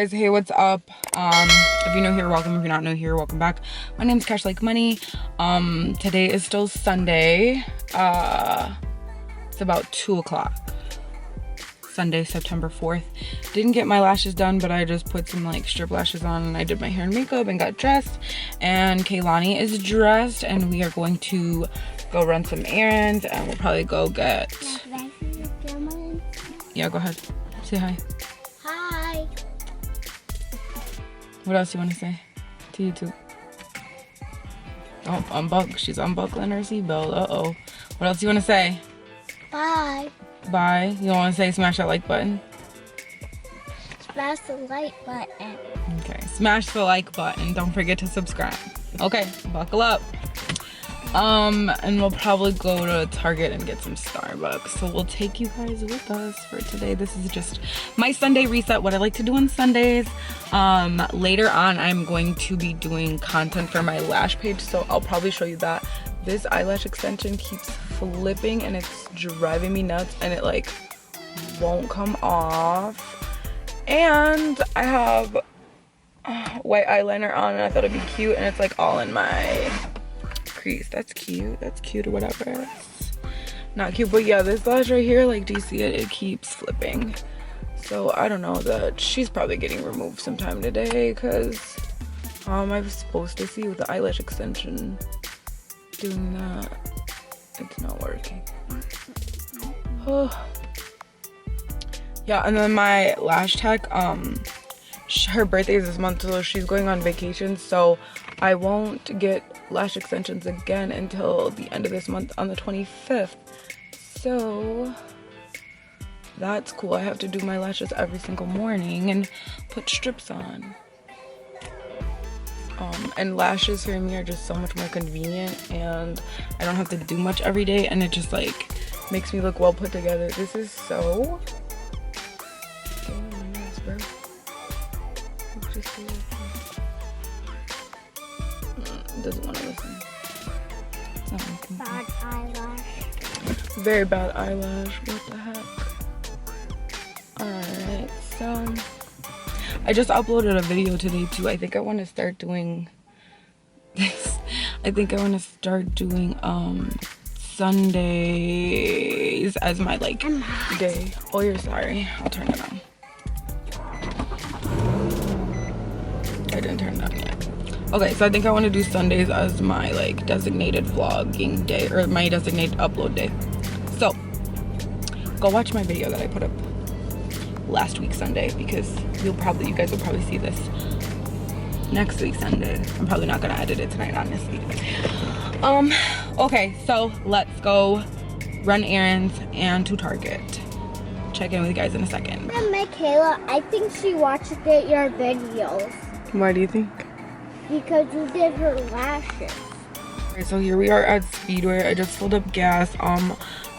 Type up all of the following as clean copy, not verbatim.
guys, hey, what's up? If you're new here, welcome. If you're not new here, welcome back. My name's Cash Like Money. Today is still Sunday. It's about 2 o'clock. Sunday, September 4th. Didn't get my lashes done, but I just put some like strip lashes on and I did my hair and makeup and got dressed. And Kaylani is dressed and we are going to go run some errands and we'll probably go get... Yeah, go ahead. Say hi. Hi. What else do you want to say to YouTube? Oh, she's unbuckling her seatbelt. Uh-oh. What else do you want to say? Bye. Bye. You don't want to say smash that like button? Smash the like button. Okay, smash the like button. Don't forget to subscribe. Okay, buckle up. And we'll probably go to Target and get some Starbucks. So we'll take you guys with us for today. This is just my Sunday reset, what I like to do on Sundays. Later on, I'm going to be doing content for my lash page, so I'll probably show you that. This eyelash extension keeps flipping and it's driving me nuts and it like won't come off. And I have white eyeliner on and I thought it'd be cute and it's like all in my crease. That's cute or whatever. It's not cute, but yeah, this lash right here, like, do you see it? It keeps flipping. So I don't know, that she's probably getting removed sometime today because how am I supposed to see with the eyelash extension doing that? It's not working. Oh. Yeah, and then my lash tech, her birthday is this month, so she's going on vacation, so I won't get lash extensions again until the end of this month on the 25th. So that's cool. I have to do my lashes every single morning and put strips on. And lashes for me are just so much more convenient and I don't have to do much every day and it just like makes me look well put together. This is so doesn't want to listen. Bad eyelash. Very bad eyelash. What the heck? Alright, so I just uploaded a video today too. I think I want to start doing this. I think I want to start doing Sundays as my like day. Oh, you're sorry. I'll turn it on. I didn't turn it on yet. Okay, so I think I want to do Sundays as my like designated vlogging day or my designated upload day. So go watch my video that I put up last week Sunday because you guys will probably see this next week Sunday. I'm probably not gonna edit it tonight, honestly. Okay, so let's go run errands and to Target. Check in with you guys in a second. And Michaela, I think she watched your videos. Why do you think? Because you did her lashes. Okay, so here we are at Speedway. I just filled up gas.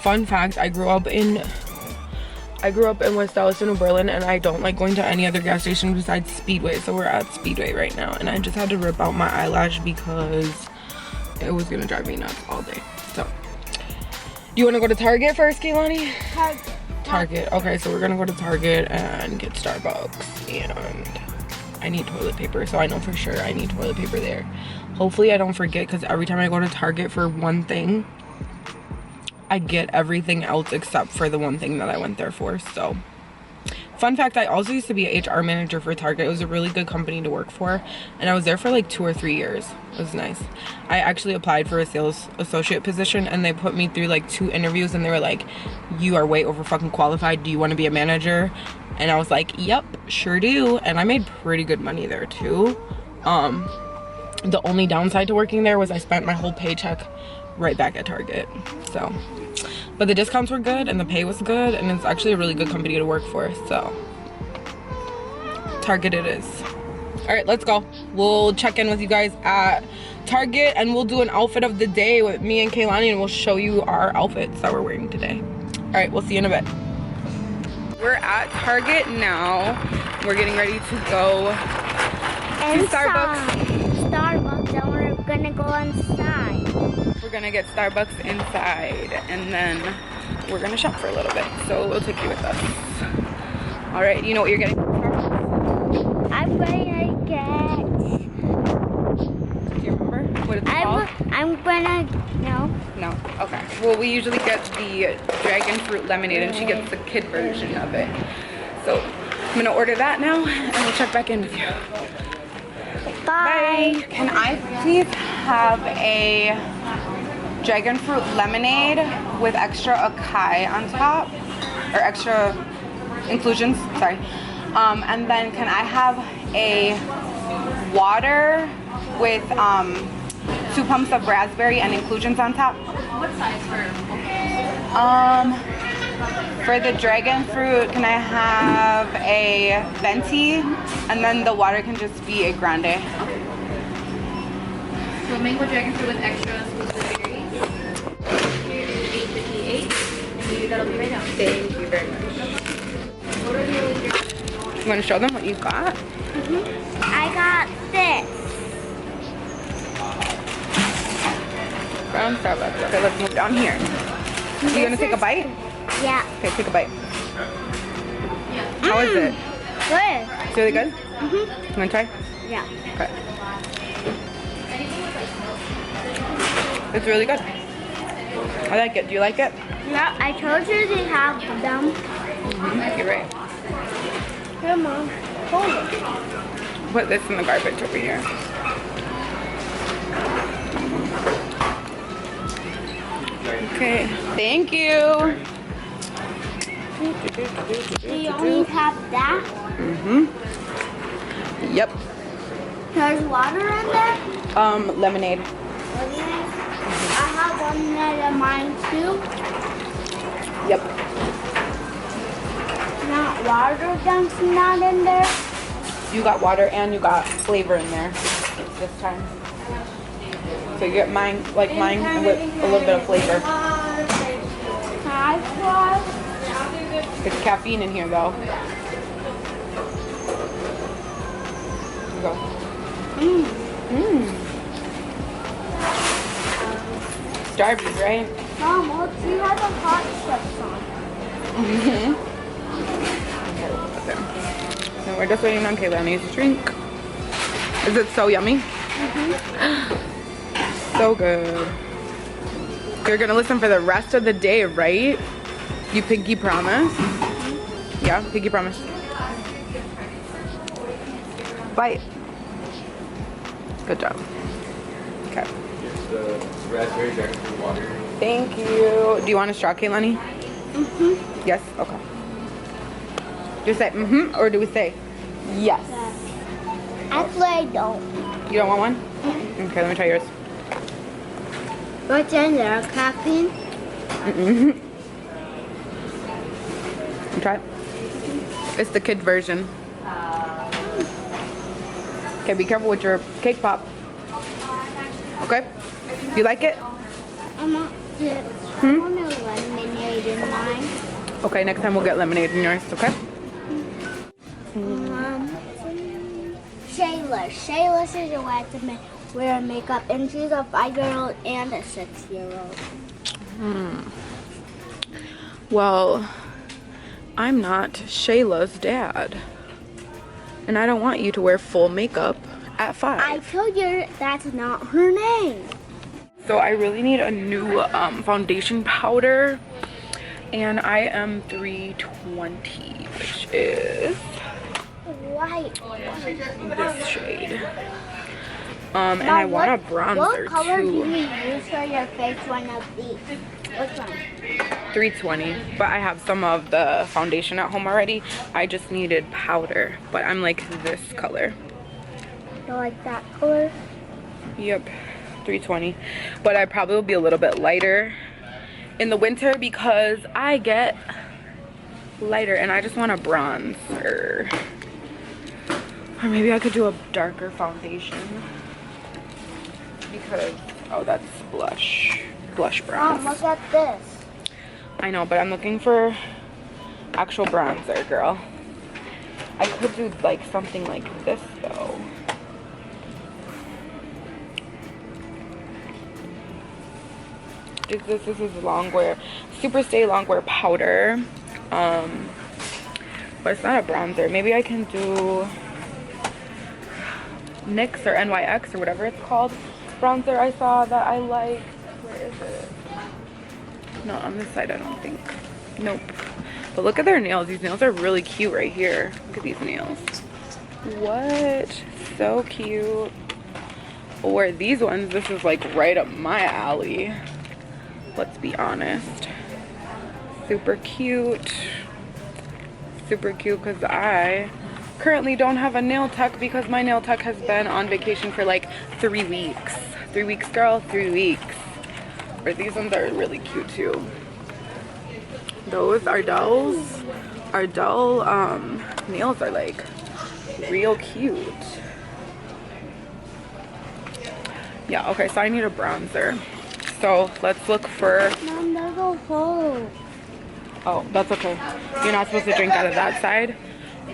Fun fact, I grew up in West Dallas and New Berlin and I don't like going to any other gas station besides Speedway. So we're at Speedway right now and I just had to rip out my eyelash because it was gonna drive me nuts all day. So do you want to go to Target first, Kaylani? Target. Okay, so we're gonna go to Target and get Starbucks and I need toilet paper, so I know for sure I need toilet paper there. Hopefully I don't forget because every time I go to Target for one thing, I get everything else except for the one thing that I went there for. So fun fact, I also used to be an HR manager for Target. It was a really good company to work for and I was there for like 2 or 3 years. It was nice. I actually applied for a sales associate position and they put me through like 2 interviews and they were like, you are way over fucking qualified, do you want to be a manager? And I was like, yep, sure do. And I made pretty good money there too. The only downside to working there was I spent my whole paycheck right back at Target. So, but the discounts were good and the pay was good and it's actually a really good company to work for. So Target it is. All right, let's go. We'll check in with you guys at Target and we'll do an outfit of the day with me and Kaylani and we'll show you our outfits that we're wearing today. All right, we'll see you in a bit. We're at Target now. We're getting ready to go to Starbucks. And we're gonna go inside. We're gonna get Starbucks inside and then we're gonna shop for a little bit. So we'll take you with us. All right, you know what you're getting from Starbucks? I'm gonna get. Do you remember what it's called? I'm gonna no. No. Okay. Well, we usually get the dragon fruit lemonade, and she gets the kid version of it. So I'm gonna order that now, and we'll check back in with you. Bye. Can I please have a dragon fruit lemonade with extra acai on top, or extra inclusions? Sorry. And then can I have a water with 2 pumps of raspberry and inclusions on top? What size For the dragon fruit, can I have a venti, and then the water can just be a grande? So mango dragon fruit with extra smoothie berries. Here is $8.58, and that'll be right now. Thank you very much. You want to show them what you got? I got this. Brown Starbucks. Okay, let's move down here. You gonna take a bite? Yeah. Okay, take a bite. How is it? Good. It's really good? You wanna try? Yeah. Okay. It's really good. I like it. Do you like it? Yeah. I told you they have them. You're right. Here, Mom. Hold it. Put this in the garbage over here. Okay. Thank you. Do you only have that? Yep. There's water in there? Lemonade. I have one in mine too. Yep. Not water dumps not in there. You got water and you got flavor in there this time. So you get mine, like mine, with a little bit of flavor. Can I try? There's caffeine in here though. Here you go. Starbucks, right? Mom, what do you have the hot chips on? So we're just waiting on Kaylani's drink. Is it so yummy? So good. You're gonna listen for the rest of the day, right? You pinky promise? Yeah, pinky promise. Bite. Good job. Okay. Here's the raspberry dragon fruit water. Thank you. Do you want a straw, Kaylani? Yes? Okay. Do we say or do we say yes? Actually, I don't. You don't want one? Okay, let me try yours. What's in there? Caffeine? Try it. It's the kid version. Okay, be careful with your cake pop. Okay? You like it? I'm not. I want a lemonade in mine. Okay, next time we'll get lemonade in yours, okay? Shayla is a way to wear makeup, and she's a 5-year-old and a 6-year-old. Well, I'm not Shayla's dad. And I don't want you to wear full makeup at 5. I told you that's not her name. So I really need a new foundation powder. And I am 320, which is White. this shade. And I want a bronzer What color do too. you use for your face one of these? Which one? 320, but I have some of the foundation at home already. I just needed powder, but I'm like this color. You like that color? Yep, 320. But I probably will be a little bit lighter in the winter because I get lighter and I just want a bronzer. Or maybe I could do a darker foundation because, oh, that's blush bronze. Mom, look at this. I know, but I'm looking for actual bronzer, girl. I could do like something like this though. This is Longwear Super Stay Longwear powder, but it's not a bronzer. Maybe I can do NYX or NYX or whatever it's called bronzer I saw that I like. Where is it? Not on this side, I don't think. Nope. But look at their nails. These nails are really cute right here. Look at these nails. What? So cute. Or these ones, this is like right up my alley. Let's be honest. Super cute. Super cute because I currently don't have a nail tech because my nail tech has been on vacation for like 3 weeks. 3 weeks, girl, 3 weeks. But these ones are really cute too. Those Ardell's nails are like real cute. Yeah, okay, so I need a bronzer. So let's look for. Mom, there's a hole. Oh, that's okay. You're not supposed to drink out of that side.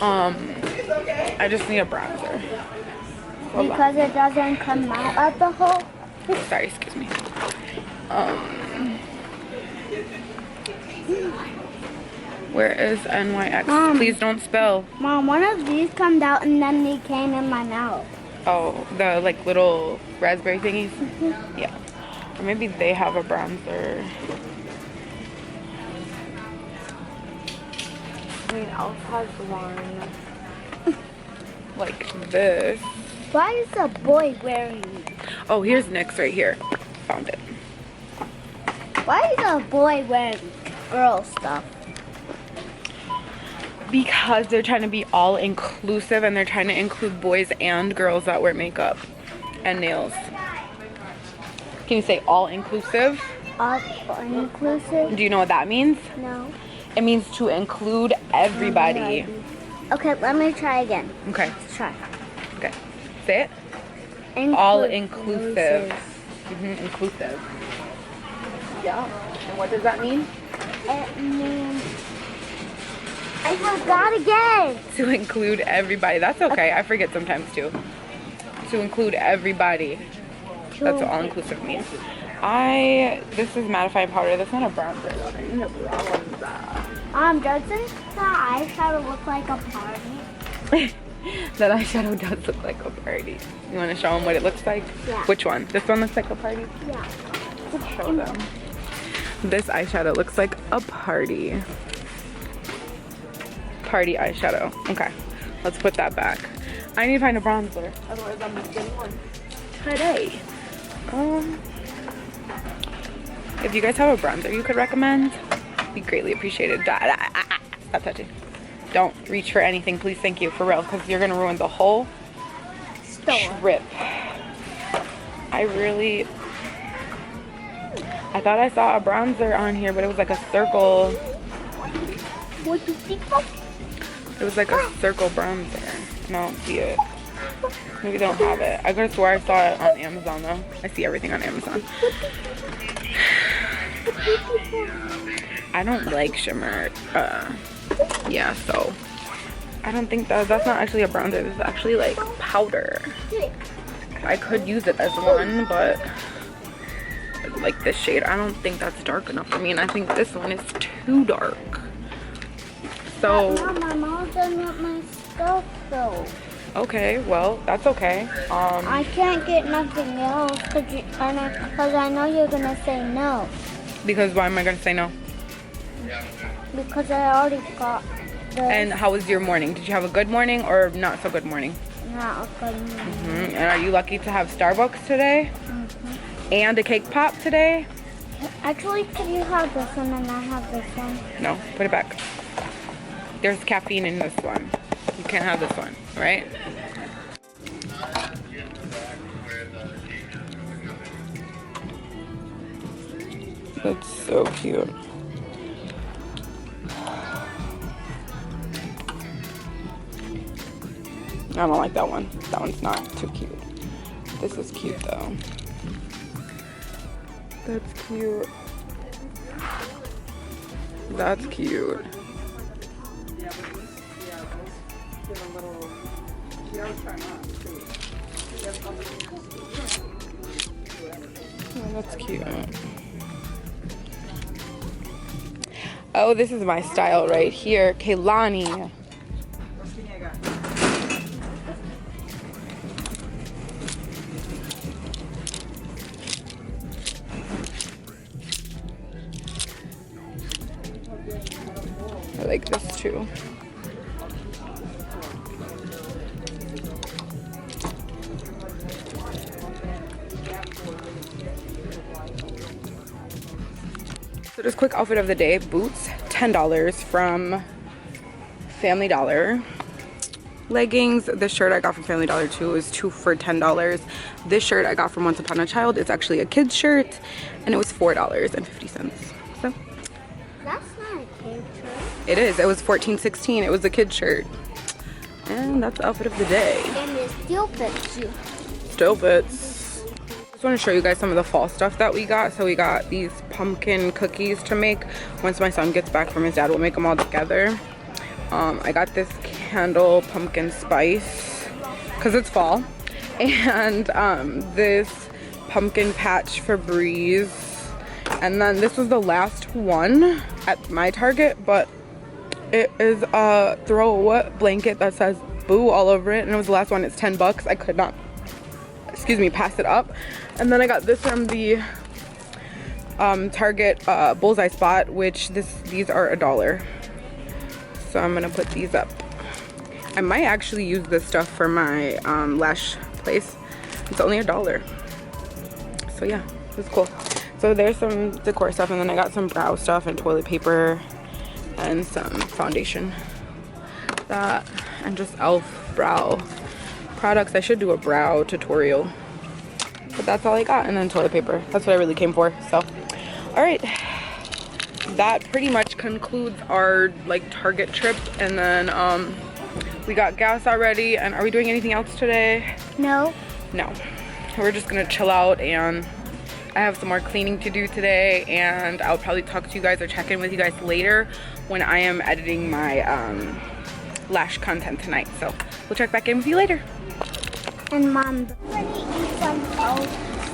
I just need a bronzer. Hold on. Because it doesn't come out of the hole. Sorry, excuse me. Where is NYX? Mom. Please don't spill. Mom, one of these come out and then they came in my mouth. Oh, the like little raspberry thingies? Yeah. Or maybe they have a bronzer. I mean, Elf has one like this. Why is a boy wearing it? Oh, here's NYX right here. Found it. Why is a boy wearing girl stuff? Because they're trying to be all inclusive and they're trying to include boys and girls that wear makeup and nails. Can you say all inclusive? All inclusive? Do you know what that means? No. It means to include everybody. Okay, let me try again. Okay, Let's try. okay. Say it. All inclusive. Inclusive. Yeah. And what does that mean? It means I forgot again. To include everybody. That's okay. I forget sometimes too. To include everybody. That's what all inclusive means. This is mattifying powder. That's not a bronzer. I need a bronzer. Doesn't the eyeshadow look like a party? That eyeshadow does look like a party. You want to show them what it looks like? Yeah. Which one? This one looks like a party? Yeah. Let's show them. This eyeshadow looks like a party. Party eyeshadow. Okay. Let's put that back. I need to find a bronzer. Otherwise I'm just getting one today. If you guys have a bronzer you could recommend, be greatly appreciated. Stop touching. Don't reach for anything, please. Thank you, for real, because you're gonna ruin the whole trip. I thought I saw a bronzer on here, but it was like a circle. What do you think? It was like a circle bronzer. And I don't see it. Maybe they don't have it. I could have swore I saw it on Amazon though. I see everything on Amazon. I don't like shimmer. Yeah, so I don't think that's not actually a bronzer. This is actually like powder. I could use it as one, but like this shade, I don't think that's dark enough for me, and I think this one is too dark. So Mom, my mom doesn't want my stuff though. okay, well that's okay. I can't get nothing else because I know you're gonna say no. Because why am I gonna say no? Because I already got this. And how was your morning? Did you have a good morning or not so good morning? Not a good one. And are you lucky to have Starbucks today? And a cake pop today? Actually, could you have this one and I have this one? No, put it back. There's caffeine in this one. You can't have this one, right? That's so cute. I don't like that one. That one's not too cute. This is cute though. That's cute. That's cute. Oh, that's cute. Oh, this is my style right here. Kehlani. too. So just quick outfit of the day. Boots, $10 from Family Dollar. Leggings, this shirt I got from Family Dollar too. It was 2 for $10. This shirt I got from Once Upon a Child. It's actually a kid's shirt and it was $4.50. So That's not a kid shirt. it is. It was $14.16. It was a kid's shirt. And that's the outfit of the day. And it still fits you. Still fits. Just want to show you guys some of the fall stuff that we got. So we got these pumpkin cookies to make. Once my son gets back from his dad, we'll make them all together. I got this candle pumpkin spice because it's fall, and this pumpkin patch Febreze, and then this was the last one at my Target, but it is a throw blanket that says boo all over it, and it was the last one. It's 10 bucks. I could not, excuse me, pass it up. And then I got this from the Target Bullseye Spot, which these are $1. So I'm gonna put these up. I might actually use this stuff for my lash place. It's only $1. So yeah, it's cool. So there's some decor stuff, and then I got some brow stuff and toilet paper and some foundation. That and just e.l.f. brow products. I should do a brow tutorial. But that's all I got, and then toilet paper. That's what I really came for. So all right. That pretty much concludes our like Target trip, and then we got gas already. And are we doing anything else today? No. No, we're just gonna chill out, and I have some more cleaning to do today, and I'll probably talk to you guys or check in with you guys later when I am editing my lash content tonight. So we'll check back in with you later. And Mom, let me eat some old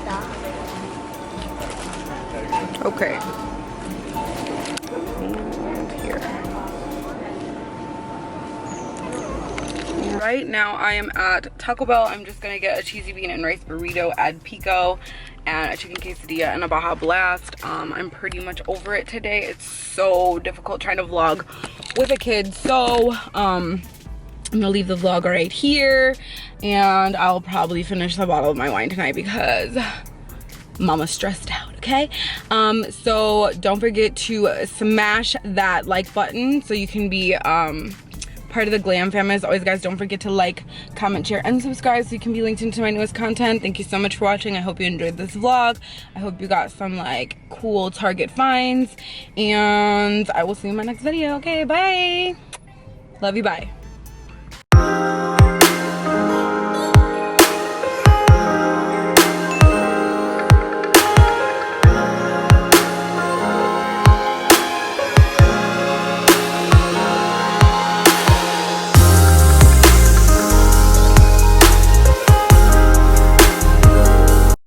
stuff. Okay. Right now I am at Taco Bell. I'm just gonna get a cheesy bean and rice burrito, add pico, and a chicken quesadilla and a Baja Blast. I'm pretty much over it today. It's so difficult trying to vlog with a kid. So I'm gonna leave the vlog right here, and I'll probably finish the bottle of my wine tonight because Mama's stressed out, okay? So don't forget to smash that like button so you can be part of the Glam family. As always, guys, don't forget to like, comment, share, and subscribe so you can be linked into my newest content. Thank you so much for watching. I hope you enjoyed this vlog. I hope you got some like cool Target finds, and I will see you in my next video. Okay, bye. Love you, bye.